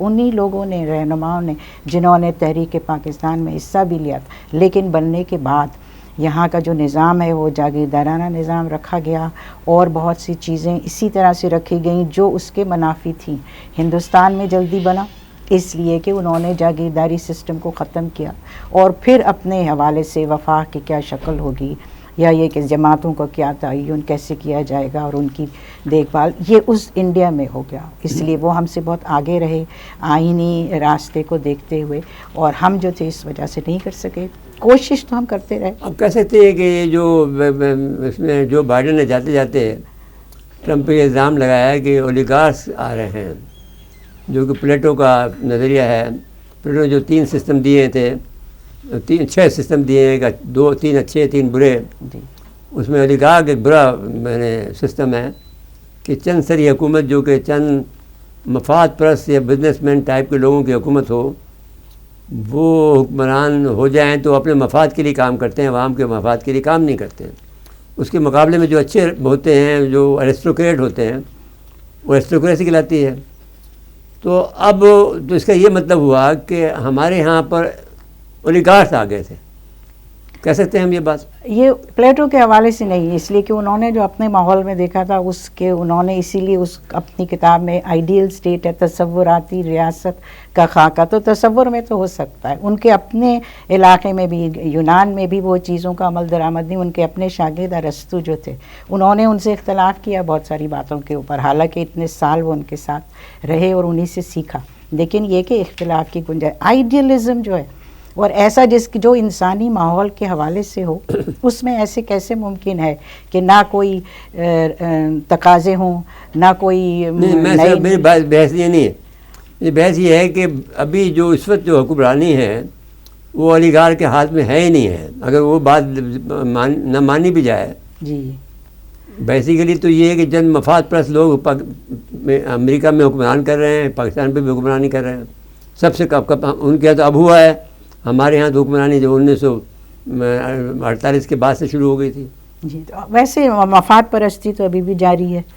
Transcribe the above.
انہی لوگوں نے، رہنماؤں نے، جنہوں نے تحریک پاکستان میں حصہ بھی لیا تھا، لیکن بننے کے بعد یہاں کا جو نظام ہے وہ جاگیردارانہ نظام رکھا گیا، اور بہت سی چیزیں اسی طرح سے رکھی گئیں جو اس کے منافی تھیں۔ ہندوستان میں جلدی بنا اس لیے کہ انہوں نے جاگیرداری سسٹم کو ختم کیا، اور پھر اپنے حوالے سے وفاق کی کیا شکل ہوگی، یا یہ کہ جماعتوں کو کیا تعین کیسے کیا جائے گا اور ان کی دیکھ بھال، یہ اس انڈیا میں ہو گیا۔ اس لیے وہ ہم سے بہت آگے رہے آئینی راستے کو دیکھتے ہوئے، اور ہم جو تھے اس وجہ سے نہیں کر سکے۔ کوشش تو ہم کرتے رہے۔ اب کہہ سکتے ہیں کہ یہ جو اس میں جو بائیڈن نے جاتے جاتے ٹرمپ پہ الزام لگایا ہے کہ اولیگارس آ رہے ہیں، جو کہ پلیٹو کا نظریہ ہے۔ پلیٹو نے جو 3 سسٹم دیے تھے، 6 سسٹم دیے ہیں، 3 اچھے 3 برے، اس میں اولیگارک ایک برا سسٹم ہے کہ چند سری حکومت جو کہ چند مفاد پرست یا بزنس مین ٹائپ کے لوگوں کی حکومت ہو، وہ حکمران ہو جائیں تو اپنے مفاد کے لیے کام کرتے ہیں، عوام کے مفاد کے لیے کام نہیں کرتے ہیں۔ اس کے مقابلے میں جو اچھے ہوتے ہیں، جو ایرسٹوکریٹ ہوتے ہیں، وہ ایرسٹوکریسی کہلاتی ہے۔ تو اب تو اس کا یہ مطلب ہوا کہ ہمارے یہاں پر اولیگارس آ گئے تھے۔ کہہ سکتے ہیں ہم یہ بات؟ یہ پلیٹو کے حوالے سے نہیں، اس لیے کہ انہوں نے جو اپنے ماحول میں دیکھا تھا اس کے انہوں نے اسی لیے اس اپنی کتاب میں آئیڈیل سٹیٹ ہے، تصوراتی ریاست کا خاکہ، تو تصور میں تو ہو سکتا ہے۔ ان کے اپنے علاقے میں بھی، یونان میں بھی وہ چیزوں کا عمل درآمد نہیں۔ ان کے اپنے شاگرد ارسطو جو تھے، انہوں نے ان سے اختلاف کیا بہت ساری باتوں کے اوپر، حالانکہ اتنے سال وہ ان کے ساتھ رہے اور انہی سے سیکھا، لیکن یہ کہ اختلاف کی گنجائش، آئیڈیلزم جو ہے، اور ایسا جو انسانی ماحول کے حوالے سے ہو، اس میں ایسے کیسے ممکن ہے کہ نہ کوئی تقاضے ہوں، نہ کوئی میری بحث یہ نہیں ہے۔ یہ بحث یہ ہے کہ ابھی جو اس وقت جو حکمرانی ہے وہ اولیگار کے ہاتھ میں ہے ہی نہیں ہے، اگر وہ بات نہ مانی بھی جائے۔ جی بیسیکلی تو یہ ہے کہ چند مفاد پرست لوگ امریکہ میں حکمران کر رہے ہیں، پاکستان پہ بھی حکمرانی کر رہے ہیں۔ سب سے ان کے یہاں تو اب ہوا ہے، ہمارے یہاں تو حکمرانی جو 1948 کے بعد سے شروع ہو گئی تھی۔ جی، ویسے مفاد پرستی تو ابھی بھی جاری ہے۔